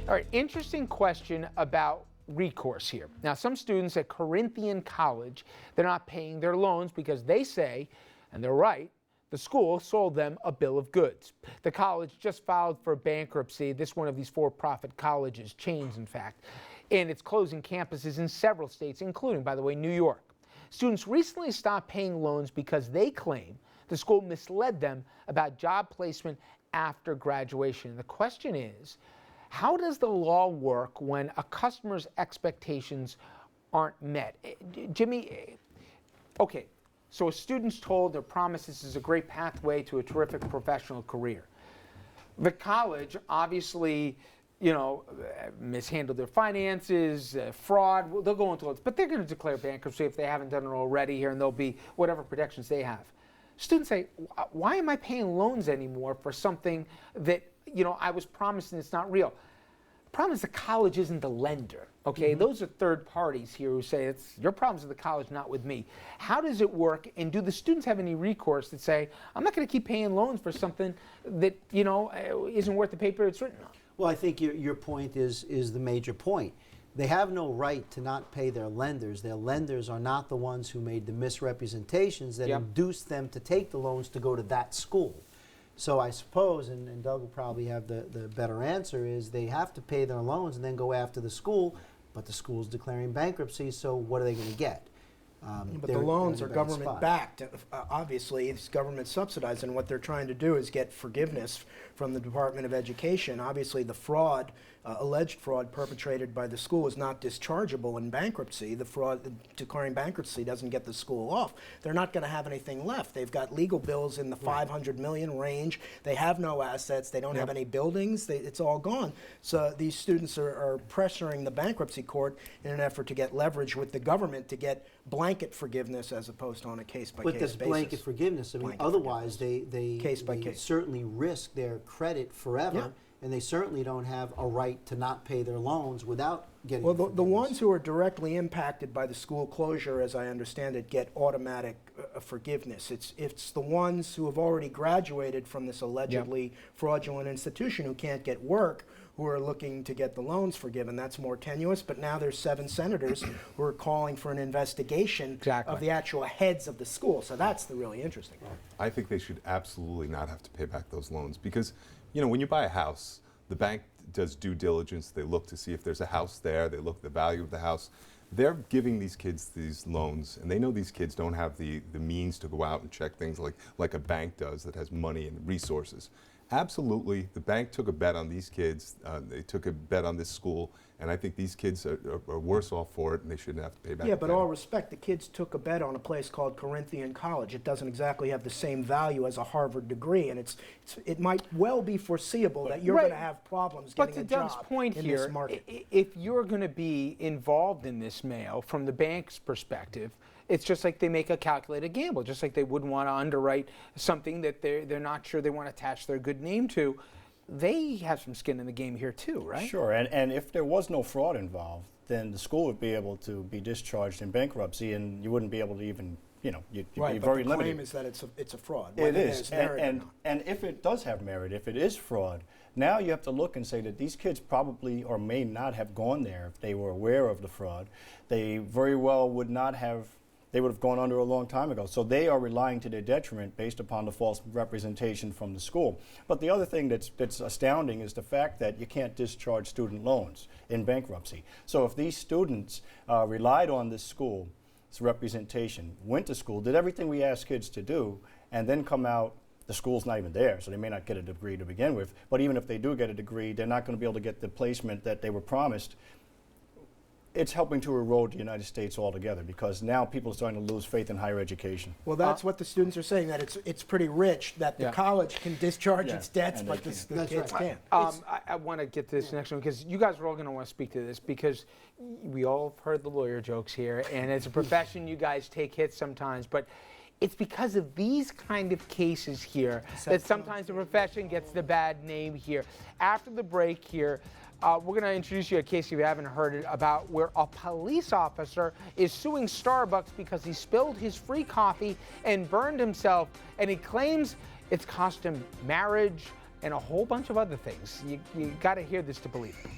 All right, interesting question about recourse here. Now, some students at Corinthian College, they're not paying their loans because they say, and they're right, the school sold them a bill of goods. The college just filed for bankruptcy. This one of these for-profit colleges, chains in fact, and it's closing campuses in several states, including, by the way, New York. Students recently stopped paying loans because they claim the school misled them about job placement after graduation. And the question is, how does the law work when a customer's expectations aren't met? Jimmy, okay, so a student's told they're promised this is a great pathway to a terrific professional career. The college obviously, mishandled their finances, fraud, they'll go into it, but they're going to declare bankruptcy if they haven't done it already here, and there'll be whatever protections they have. Students say, why am I paying loans anymore for something that, I was promised and it's not real? The problem is the college isn't the lender, okay? Mm-hmm. Those are third parties here who say it's your problems with the college, not with me. How does it work, and do the students have any recourse that say, I'm not going to keep paying loans for something that, isn't worth the paper it's written on? Well, I think your point is the major point. They have no right to not pay their lenders. Their lenders are not the ones who made the misrepresentations that induced them to take the loans to go to that school. So I suppose, and Doug will probably have the better answer, is they have to pay their loans and then go after the school, but the school's declaring bankruptcy, so what are they going to get? But the loans are government-backed. Obviously, it's government subsidized, and what they're trying to do is get forgiveness from the Department of Education. Obviously, the fraud, alleged fraud perpetrated by the school is not dischargeable in bankruptcy. The fraud declaring bankruptcy doesn't get the school off. They're not going to have anything left. They've got legal bills in the $500 million range. They have no assets. They don't have any buildings. It's all gone. So these students are pressuring the bankruptcy court in an effort to get leverage with the government to get blanket forgiveness as opposed to on a case-by-case basis. But that's blanket forgiveness. I mean, otherwise they certainly risk their credit forever, and they certainly don't have a right to not pay their loans without getting Well, the ones who are directly impacted by the school closure, as I understand it, get automatic forgiveness. It's the ones who have already graduated from this allegedly fraudulent institution who can't get work who are looking to get the loans forgiven. That's more tenuous, but now there's 7 senators who are calling for an investigation of the actual heads of the school. So that's the really interesting part. I think they should absolutely not have to pay back those loans because, when you buy a house, the bank does due diligence. They look to see if there's a house there. They look at the value of the house. They're giving these kids these loans, and they know these kids don't have the means to go out and check things like a bank does that has money and resources. Absolutely, the bank took a bet on these kids. They took a bet on this school, and I think these kids are worse off for it, and they shouldn't have to pay back. Yeah, but all respect, the kids took a bet on a place called Corinthian College. It doesn't exactly have the same value as a Harvard degree, and it might well be foreseeable that you're going to have problems getting a job point in here, this market. If you're going to be involved in this mail from the bank's perspective, it's just like they make a calculated gamble, just like they wouldn't want to underwrite something that they're not sure they want to attach their good name to. They have some skin in the game here too, right? Sure, and if there was no fraud involved, then the school would be able to be discharged in bankruptcy, and you wouldn't be able to even, you'd be very but the limited. claim is that it's a fraud. It is, and if it does have merit, if it is fraud, now you have to look and say that these kids probably or may not have gone there if they were aware of the fraud. They very well would not have. They would have gone under a long time ago. So they are relying to their detriment based upon the false representation from the school. But the other thing that's astounding is the fact that you can't discharge student loans in bankruptcy. So if these students relied on this school's representation, went to school, did everything we asked kids to do, and then come out, the school's not even there, so they may not get a degree to begin with. But even if they do get a degree, they're not going to be able to get the placement that they were promised. It's helping to erode the United States altogether because now people are starting to lose faith in higher education. Well, that's what the students are saying, that it's pretty rich, that the college can discharge its debts, but the kids can't. I want to get to this next one because you guys are all going to want to speak to this because we all have heard the lawyer jokes here, and as a profession, you guys take hits sometimes, but it's because of these kind of cases here that sometimes the profession gets the bad name here. After the break here, we're going to introduce you a case if you haven't heard it about where a police officer is suing Starbucks because he spilled his free coffee and burned himself, and he claims it's cost him marriage and a whole bunch of other things. You got to hear this to believe it.